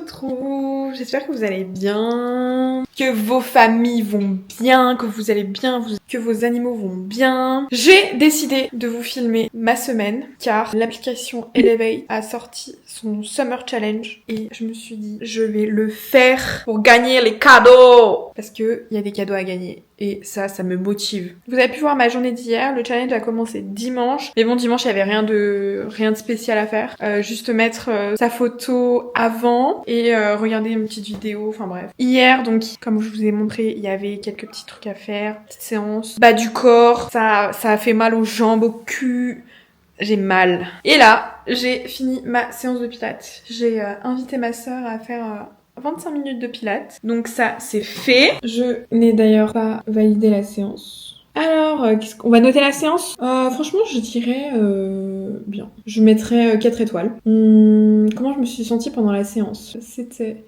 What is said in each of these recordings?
retrouve. J'espère que vous allez bien, que vos familles vont bien, que vous allez bien, que vos animaux vont bien. J'ai décidé de vous filmer ma semaine car l'application Elevate a sorti son Summer Challenge et je me suis dit je vais le faire pour gagner les cadeaux parce que il y a des cadeaux à gagner. Et ça me motive. Vous avez pu voir ma journée d'hier, le challenge a commencé dimanche. Mais bon, dimanche, il y avait rien de spécial à faire. Juste mettre sa photo avant et regarder une petite vidéo, enfin bref. Hier, donc, comme je vous ai montré, il y avait quelques petits trucs à faire. Petite séance, bas du corps, ça a fait mal aux jambes, au cul. J'ai mal. Et là, j'ai fini ma séance de pilates. J'ai invité ma sœur à faire 25 minutes de pilates. Donc ça, c'est fait. Je n'ai d'ailleurs pas validé la séance. Alors, qu'est-ce qu'on va noter la séance? Franchement, je dirais bien. Je mettrais 4 étoiles. Comment je me suis sentie pendant la séance? C'était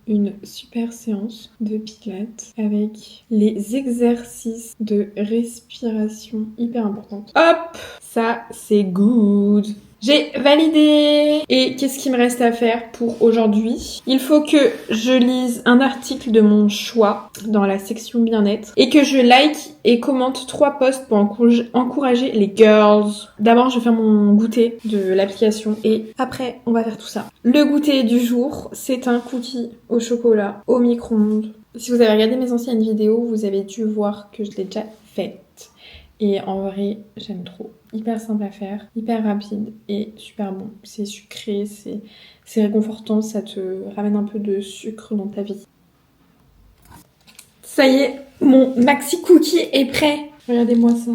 une super séance de pilates avec les exercices de respiration hyper importants. Hop! Ça, c'est good. J'ai validé. Et qu'est-ce qu'il me reste à faire pour aujourd'hui? Il faut que je lise un article de mon choix dans la section bien-être et que je like et commente 3 posts pour encourager les girls. D'abord, je vais faire mon goûter de l'application et après, on va faire tout ça. Le goûter du jour, c'est un cookie au chocolat au micro-ondes. Si vous avez regardé mes anciennes vidéos, vous avez dû voir que je l'ai déjà faite. Et en vrai, j'aime trop. Hyper simple à faire, hyper rapide et super bon. C'est sucré, c'est réconfortant, ça te ramène un peu de sucre dans ta vie. Ça y est, mon maxi cookie est prêt. Regardez-moi ça.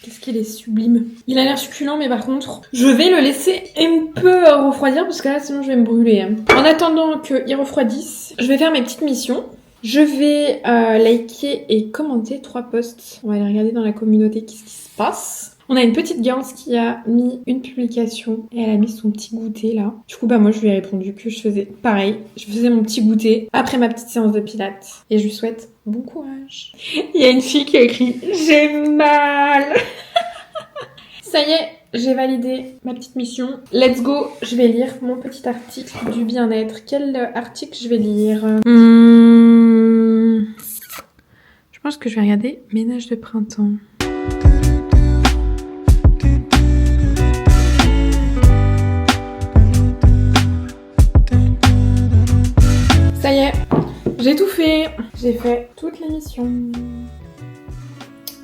Qu'est-ce qu'il est sublime. Il a l'air succulent, mais par contre, je vais le laisser un peu refroidir parce que là, sinon je vais me brûler. En attendant qu'il refroidisse, je vais faire mes petites missions. Je vais liker et commenter 3 posts. On va aller regarder dans la communauté qu'est-ce qui se passe. On a une petite girl qui a mis une publication et elle a mis son petit goûter là. Du coup, moi je lui ai répondu que je faisais pareil. Je faisais mon petit goûter après ma petite séance de pilates. Et je lui souhaite bon courage. Il y a une fille qui a écrit « J'ai mal !» Ça y est, j'ai validé ma petite mission. Let's go, je vais lire mon petit article du bien-être. Quel article je vais lire Je pense que je vais regarder Ménage de printemps. Ça y est, j'ai tout fait. J'ai fait toutes les missions.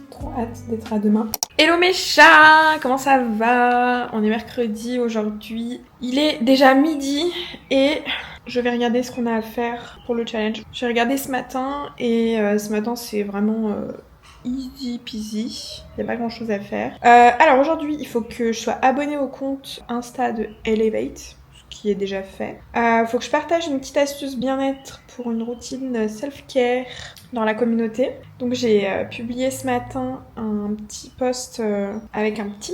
Trop hâte d'être à demain. Hello mes chats, comment ça va? On est mercredi aujourd'hui. Il est déjà midi et je vais regarder ce qu'on a à faire pour le challenge. J'ai regardé ce matin et ce matin c'est vraiment easy peasy. Il n'y a pas grand chose à faire. Alors aujourd'hui il faut que je sois abonnée au compte Insta de Elevate. Qui est déjà fait. Faut que je partage une petite astuce bien-être pour une routine self-care dans la communauté. Donc j'ai publié ce matin un petit post avec un petit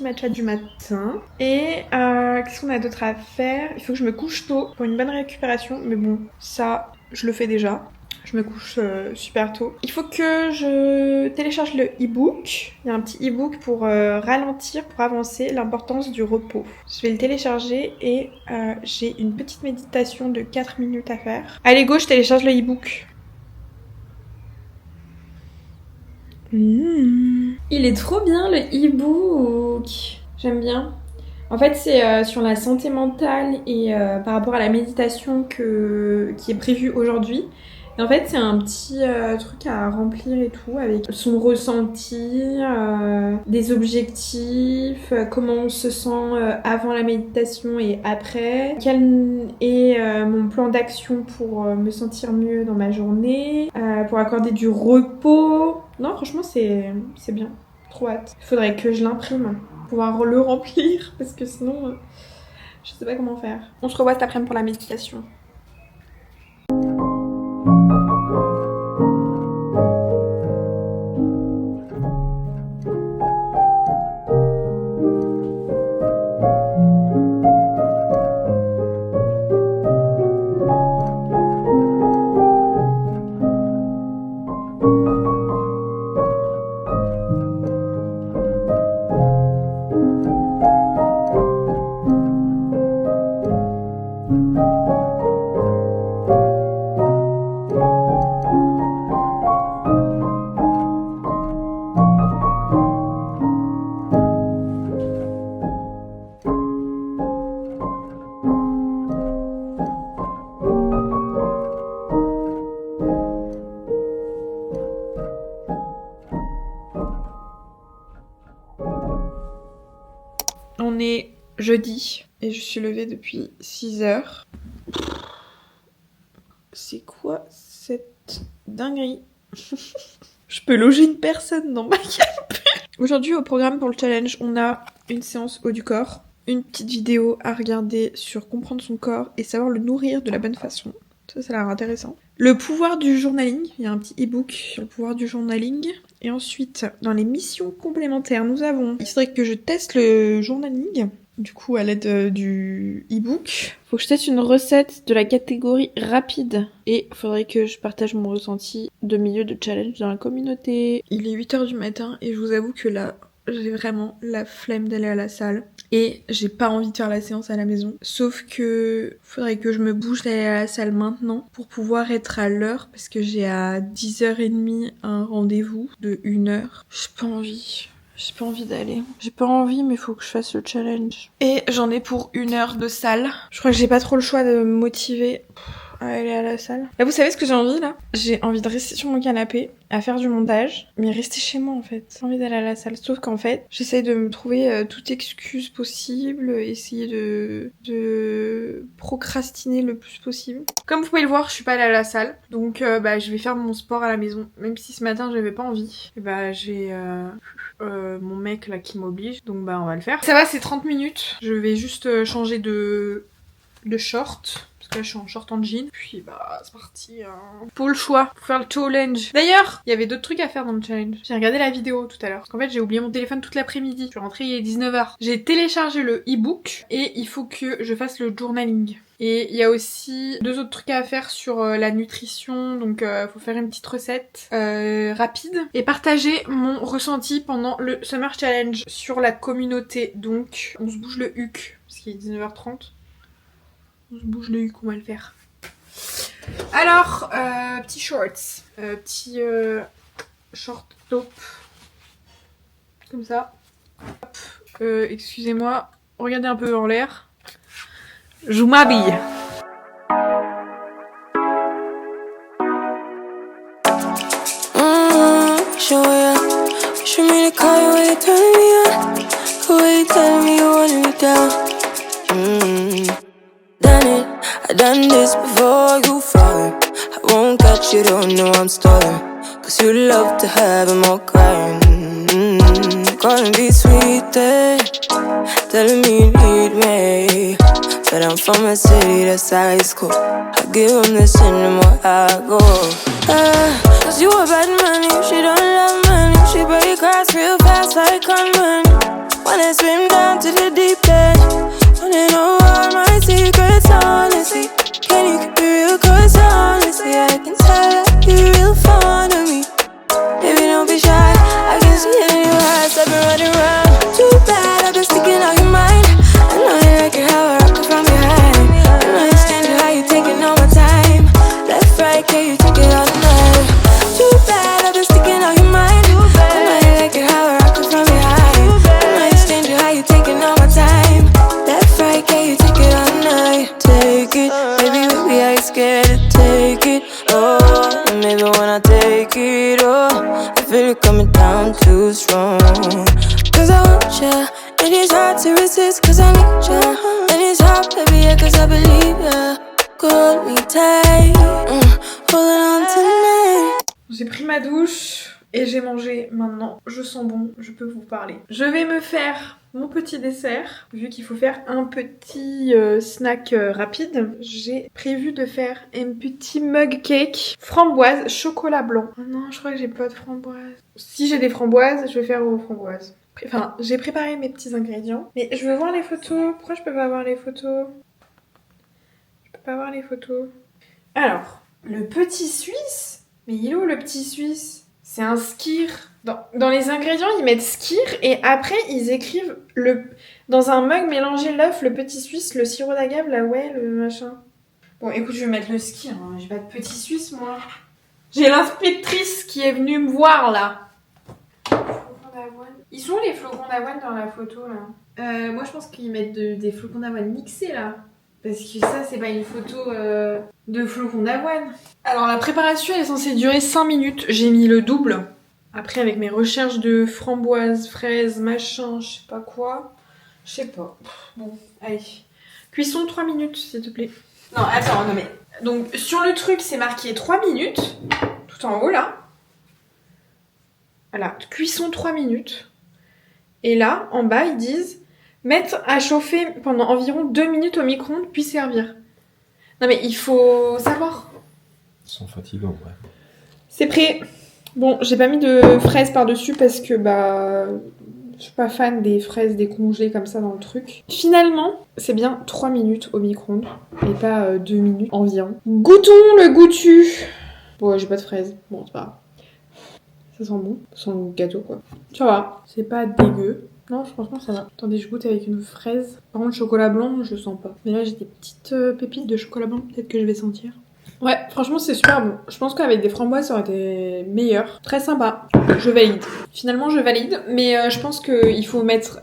matcha du matin. Et qu'est-ce qu'on a d'autre à faire? Il faut que je me couche tôt pour une bonne récupération. Mais bon, ça, je le fais déjà. Je me couche super tôt. Il faut que je télécharge le e-book. Il y a un petit e-book pour ralentir, pour avancer, l'importance du repos. Je vais le télécharger et j'ai une petite méditation de 4 minutes à faire. Allez go, je télécharge le e-book. Il est trop bien le e-book. J'aime bien. En fait, c'est sur la santé mentale et par rapport à la méditation qui est prévue aujourd'hui. Et en fait, c'est un petit truc à remplir et tout, avec son ressenti, des objectifs, comment on se sent avant la méditation et après, quel est mon plan d'action pour me sentir mieux dans ma journée, pour accorder du repos. Non, franchement, c'est bien. Trop hâte. Il faudrait que je l'imprime pour pouvoir le remplir, parce que sinon, je sais pas comment faire. On se revoit cet après-midi pour la méditation. On est jeudi et je suis levée depuis 6h. C'est quoi cette dinguerie? Je peux loger une personne dans ma canapé. Aujourd'hui, au programme pour le challenge, on a une séance haut du corps, une petite vidéo à regarder sur comprendre son corps et savoir le nourrir de la bonne façon. Ça a l'air intéressant. Le pouvoir du journaling, il y a un petit e-book sur le pouvoir du journaling. Et ensuite, dans les missions complémentaires, nous avons... Il faudrait que je teste le journaling, du coup à l'aide du e-book. Faut que je teste une recette de la catégorie rapide. Et il faudrait que je partage mon ressenti de milieu de challenge dans la communauté. Il est 8h du matin et je vous avoue que là, j'ai vraiment la flemme d'aller à la salle. Et j'ai pas envie de faire la séance à la maison. Sauf que faudrait que je me bouge d'aller à la salle maintenant pour pouvoir être à l'heure. Parce que j'ai à 10h30 un rendez-vous de 1h. J'ai pas envie. J'ai pas envie d'aller. J'ai pas envie, mais faut que je fasse le challenge. Et j'en ai pour 1h de salle. Je crois que j'ai pas trop le choix de me motiver à aller à la salle. Là, vous savez ce que j'ai envie, là? J'ai envie de rester sur mon canapé, à faire du montage, mais rester chez moi, en fait. J'ai envie d'aller à la salle. Sauf qu'en fait, j'essaye de me trouver toute excuse possible, essayer de procrastiner le plus possible. Comme vous pouvez le voir, je suis pas allée à la salle, donc je vais faire mon sport à la maison. Même si ce matin, j'avais pas envie. Et j'ai... mon mec là qui m'oblige, donc on va le faire. Ça va, c'est 30 minutes. Je vais juste changer de short. Parce que là je suis en short en jean. Puis c'est parti. Pour le choix, pour faire le challenge. D'ailleurs, il y avait d'autres trucs à faire dans le challenge. J'ai regardé la vidéo tout à l'heure. Parce qu'en fait j'ai oublié mon téléphone toute l'après-midi. Je suis rentrée, il est 19h. J'ai téléchargé le e-book et il faut que je fasse le journaling. Et il y a aussi 2 autres trucs à faire sur la nutrition, donc faut faire une petite recette rapide. Et partager mon ressenti pendant le Summer Challenge sur la communauté. Donc on se bouge le huc, parce qu'il est 19h30. On se bouge le huc, on va le faire. Alors, petits shorts, petit short top, comme ça. Excusez-moi, regardez un peu en l'air. Je m'habille. Show ya. Show me the car when you turn me on. The way you tell me you want me down. Done it, I done this before you falling. I won't catch you, don't know I'm stalling. Cause you love to have them all crying. Calling me sweet, telling me you need me. But I'm from a city that's high school. I give them this and the more I go. Cause you a bad money, she don't love money. She break grass real fast like conman. Wanna swim down to the deep end. Wanna know all my secrets, honestly. Can you keep it real? Cause honestly, I can tell that you're real fond of me. Baby, don't be shy, I can see it in your eyes. I've been running around. Too bad, I've been sticking on your mind. I know you like it how I rock it from behind. I know you stand it how you taking all my time. Left, right, can you take it all night? Too bad, I've been sticking on your mind. I know you like it how I rock it from behind. I know you stand it how you taking all my time. Left, right, can you take it all night? Take it, baby, baby, I ain't scared to take it. Oh, and maybe when I take it, oh, I feel it coming down too strong. Cause I want ya, and it's hard to resist cause I need ya. And it's hard, baby, yeah, cause I believe ya. Hold me tight, holding on tonight. J'ai pris ma douche et j'ai mangé. Maintenant, je sens bon, je peux vous parler. Je vais me faire mon petit dessert. Vu qu'il faut faire un petit snack rapide, j'ai prévu de faire un petit mug cake framboise chocolat blanc. Oh non, je crois que j'ai pas de framboise. Si j'ai des framboises, je vais faire aux framboises. Enfin, j'ai préparé mes petits ingrédients. Mais je veux voir les photos. Pourquoi je peux pas voir les photos? Je peux pas voir les photos. Alors, le petit suisse. Mais il est où le petit suisse? C'est un skyr. Dans les ingrédients, ils mettent skyr et après, ils écrivent dans un mug mélanger l'œuf, le petit suisse, le sirop d'agave, la ouais, le machin. Bon, écoute, je vais mettre le skyr. Hein. J'ai pas de petit suisse, moi. J'ai l'inspectrice qui est venue me voir, là. Ils sont où les flocons d'avoine dans la photo, là? Moi, je pense qu'ils mettent des flocons d'avoine mixés, là. Parce que ça, c'est pas une photo de flocons d'avoine. Alors, la préparation elle est censée durer 5 minutes. J'ai mis le double. Après, avec mes recherches de framboises, fraises, machin, je sais pas quoi, Je sais pas. Bon, allez. Cuisson 3 minutes, s'il te plaît. Non, attends, non mais... Donc, sur le truc, c'est marqué 3 minutes. Tout en haut, là. Voilà, cuisson 3 minutes. Et là, en bas, ils disent... Mettre à chauffer pendant environ 2 minutes au micro-ondes, puis servir. Non mais il faut savoir. Ils sont fatigants, ouais. C'est prêt. Bon, j'ai pas mis de fraises par-dessus parce que je suis pas fan des fraises décongelées comme ça dans le truc. Finalement, c'est bien 3 minutes au micro-ondes et pas 2 minutes environ. Goûtons le goûtu. Bon, j'ai pas de fraises. Bon, c'est pas grave. Ça sent bon. Ça sent le gâteau, quoi. Ça va. C'est pas dégueu. Non, franchement, ça va. Attendez, je goûte avec une fraise. Par contre, chocolat blanc, je sens pas. Mais là, j'ai des petites pépites de chocolat blanc. Peut-être que je vais sentir. Ouais, franchement, c'est super bon. Je pense qu'avec des framboises, ça aurait été meilleur. Très sympa. Je valide. Finalement, je valide. Mais je pense qu'il faut mettre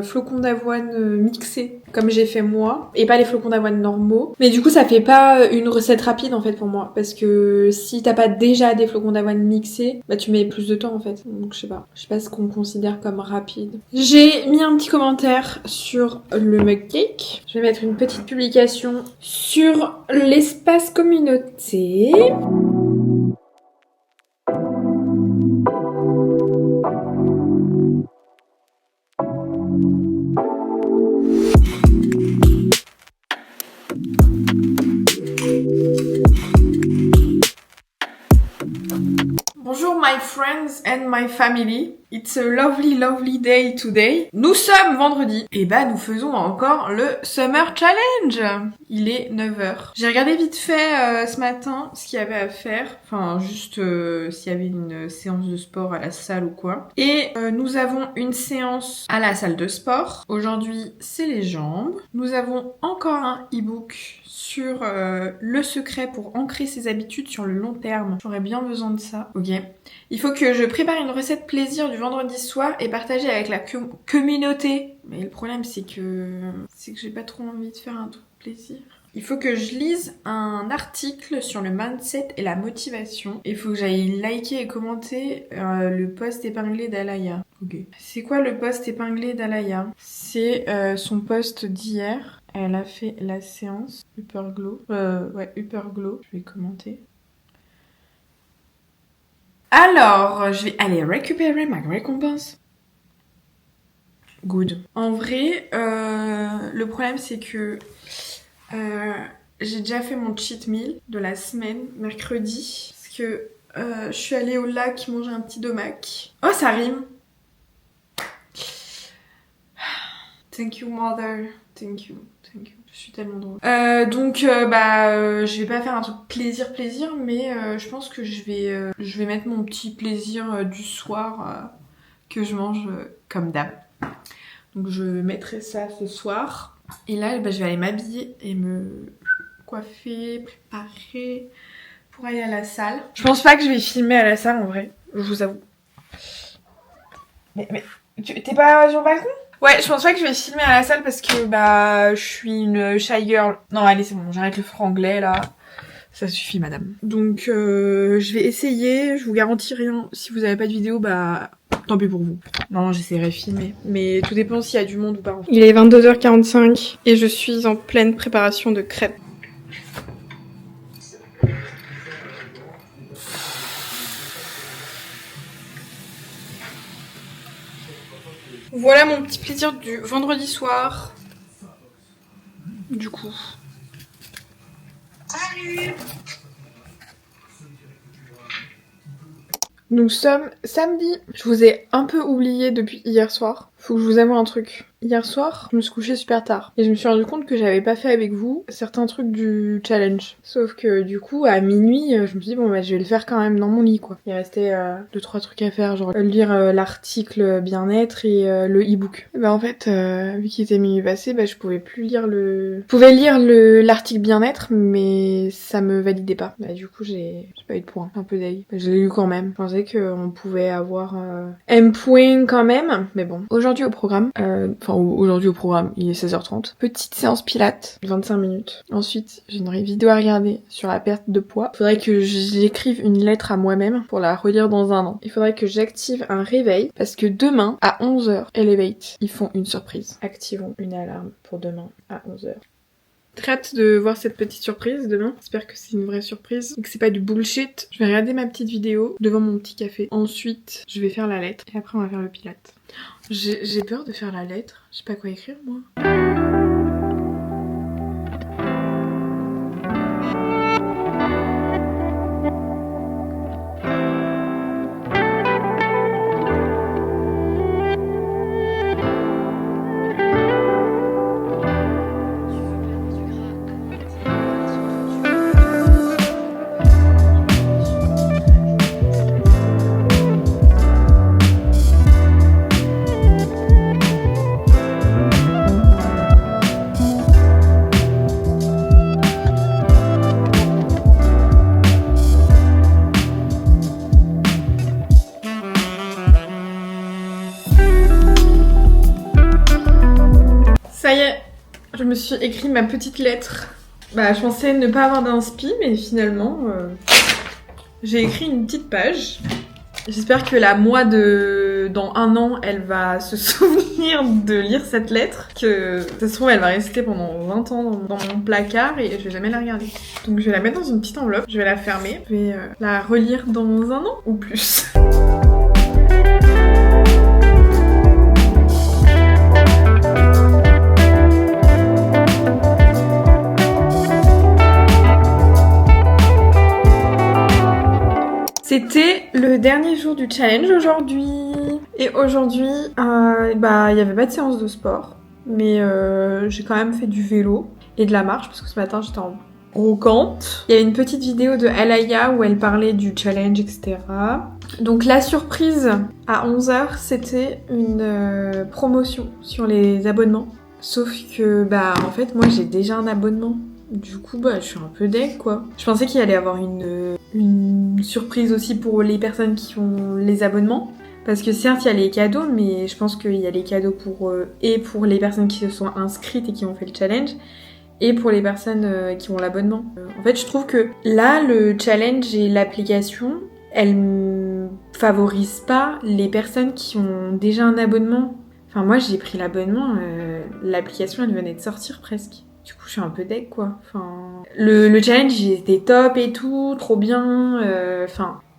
flocons d'avoine mixés, comme j'ai fait moi. Et pas les flocons d'avoine normaux. Mais du coup, ça fait pas une recette rapide, en fait, pour moi. Parce que si t'as pas déjà des flocons d'avoine mixés, bah tu mets plus de temps, en fait. Donc, je sais pas. Je sais pas ce qu'on considère comme rapide. J'ai mis un petit commentaire sur le mug cake. Je vais mettre une petite publication sur l'espace communautaire. Bonjour my friends and my family. It's a lovely lovely day today. Nous sommes vendredi. Et bah nous faisons encore le Summer Challenge. Il est 9h. J'ai regardé vite fait ce matin ce qu'il y avait à faire. Enfin juste s'il y avait une séance de sport à la salle ou quoi. Et nous avons une séance à la salle de sport. Aujourd'hui c'est les jambes. Nous avons encore un e-book sur le secret pour ancrer ses habitudes sur le long terme. J'aurais bien besoin de ça. Ok. Il faut que je prépare une recette plaisir du vendredi soir et partager avec la communauté. Mais le problème c'est que j'ai pas trop envie de faire un truc plaisir. Il faut que je lise un article sur le mindset et la motivation. Il faut que j'aille liker et commenter le post épinglé d'Alaya. Ok. C'est quoi le post épinglé d'Alaya? C'est son post d'hier. Elle a fait la séance Upper Glow. Ouais, Upper Glow. Je vais commenter. Alors, je vais aller récupérer ma récompense. Good. En vrai, le problème c'est que j'ai déjà fait mon cheat meal de la semaine, mercredi. Parce que je suis allée au lac manger un petit domac. Oh, ça rime. Thank you, mother. Thank you. Je suis tellement drôle. Je vais pas faire un truc plaisir, mais je pense que je vais mettre mon petit plaisir du soir que je mange comme d'hab. Donc je mettrai ça ce soir. Et là, je vais aller m'habiller et me coiffer, préparer pour aller à la salle. Je pense pas que je vais filmer à la salle en vrai, je vous avoue. Mais t'es pas sur le balcon ? Ouais, je pense pas que je vais filmer à la salle parce que je suis une shy girl. Non, allez, c'est bon, j'arrête le franglais là. Ça suffit, madame. Donc, je vais essayer. Je vous garantis rien. Si vous avez pas de vidéo, tant pis pour vous. Non, j'essaierai de filmer. Mais tout dépend s'il y a du monde ou pas. Il est 22h45 et je suis en pleine préparation de crêpes. Voilà mon petit plaisir du vendredi soir. Du coup. Salut! Nous sommes samedi. Je vous ai un peu oublié depuis hier soir. Faut que je vous avoue un truc. Hier soir, je me suis couchée super tard. Et je me suis rendu compte que j'avais pas fait avec vous certains trucs du challenge. Sauf que du coup, à minuit, je me suis dit, je vais le faire quand même dans mon lit, quoi. Il restait 2-3 trucs à faire, genre lire l'article bien-être et le e-book. Et en fait, vu qu'il était minuit passé, je pouvais plus lire Je pouvais lire l'article bien-être, mais ça me validait pas. Du coup, j'ai pas eu de points. Un peu deg. Je l'ai lu quand même. Je pensais qu'on pouvait avoir M point quand même. Mais bon. Aujourd'hui au programme, enfin aujourd'hui au programme, il est 16h30. Petite séance pilates, 25 minutes. Ensuite, j'ai une vidéo à regarder sur la perte de poids. Il faudrait que j'écrive une lettre à moi-même pour la relire dans un an. Il faudrait que j'active un réveil parce que demain à 11h, Elevate, ils font une surprise. Activons une alarme pour demain à 11h. Très hâte de voir cette petite surprise demain. J'espère que c'est une vraie surprise et que c'est pas du bullshit. Je vais regarder ma petite vidéo devant mon petit café. Ensuite, je vais faire la lettre et après on va faire le pilate. J'ai peur de faire la lettre. Je sais pas quoi écrire moi. Ça y est, je me suis écrit ma petite lettre. Bah, je pensais ne pas avoir d'inspi, mais finalement, j'ai écrit une petite page. J'espère que la moi dans un an, elle va se souvenir de lire cette lettre. Que ça se trouve, elle va rester pendant 20 ans dans mon placard et je vais jamais la regarder. Donc je vais la mettre dans une petite enveloppe, je vais la fermer, je vais la relire dans un an ou plus. C'était le dernier jour du challenge aujourd'hui. Et aujourd'hui, il y avait pas de séance de sport. Mais j'ai quand même fait du vélo et de la marche parce que ce matin j'étais en brocante. Il y avait une petite vidéo de Alaya où elle parlait du challenge, etc. Donc la surprise à 11h, c'était une promotion sur les abonnements. Sauf que, en fait, moi j'ai déjà un abonnement. Du coup, je suis un peu deg, quoi. Je pensais qu'il allait y avoir une surprise aussi pour les personnes qui ont les abonnements. Parce que certes, il y a les cadeaux, mais je pense qu'il y a les cadeaux pour les personnes qui se sont inscrites et qui ont fait le challenge, et pour les personnes qui ont l'abonnement. En fait, je trouve que là, le challenge et l'application, elles favorisent pas les personnes qui ont déjà un abonnement. Enfin, moi, j'ai pris l'abonnement, l'application, elle venait de sortir presque. Du coup, je suis un peu deg, quoi. Enfin, le challenge, il était top et tout, trop bien.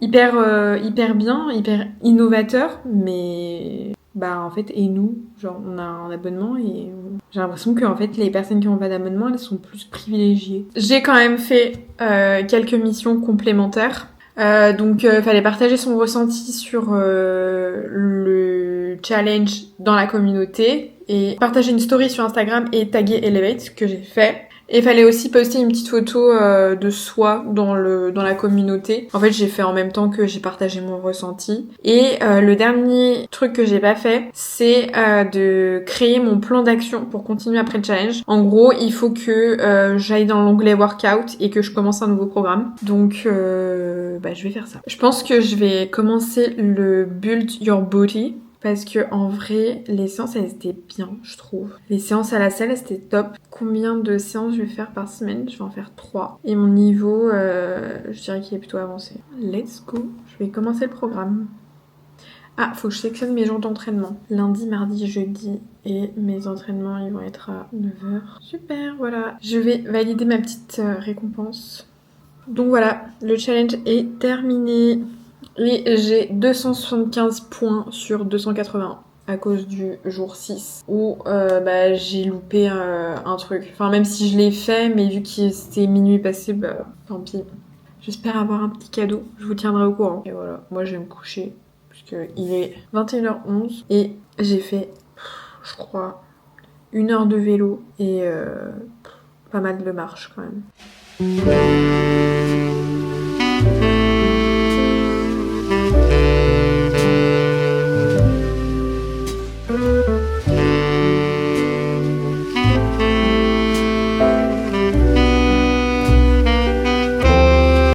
Hyper bien, hyper innovateur. Mais, en fait, et nous, genre, on a un abonnement et j'ai l'impression que, en fait, les personnes qui n'ont pas d'abonnement, elles sont plus privilégiées. J'ai quand même fait quelques missions complémentaires. Donc, fallait partager son ressenti sur le challenge dans la communauté et partager une story sur Instagram et taguer Elevate, ce que j'ai fait. Et fallait aussi poster une petite photo de soi dans la communauté. En fait, j'ai fait en même temps que j'ai partagé mon ressenti. Et le dernier truc que j'ai pas fait, c'est de créer mon plan d'action pour continuer après le challenge. En gros, il faut que j'aille dans l'onglet workout et que je commence un nouveau programme. Donc, je vais faire ça. Je pense que je vais commencer le Build Your Body. Parce que en vrai, les séances, elles étaient bien, je trouve. Les séances à la salle, c'était top. Combien de séances je vais faire par semaine? Je vais en faire 3. Et mon niveau, je dirais qu'il est plutôt avancé. Let's go. Je vais commencer le programme. Ah, faut que je sélectionne mes jours d'entraînement. Lundi, mardi, jeudi. Et mes entraînements, ils vont être à 9h. Super, voilà. Je vais valider ma petite récompense. Donc voilà, le challenge est terminé. Et j'ai 275 points sur 280 à cause du jour 6 où j'ai loupé un truc. Enfin, même si je l'ai fait, mais vu que c'était minuit passé, tant pis. J'espère avoir un petit cadeau, je vous tiendrai au courant. Et voilà, moi je vais me coucher puisqu'il est 21h11 et j'ai fait, je crois, 1 heure de vélo et pas mal de marche quand même.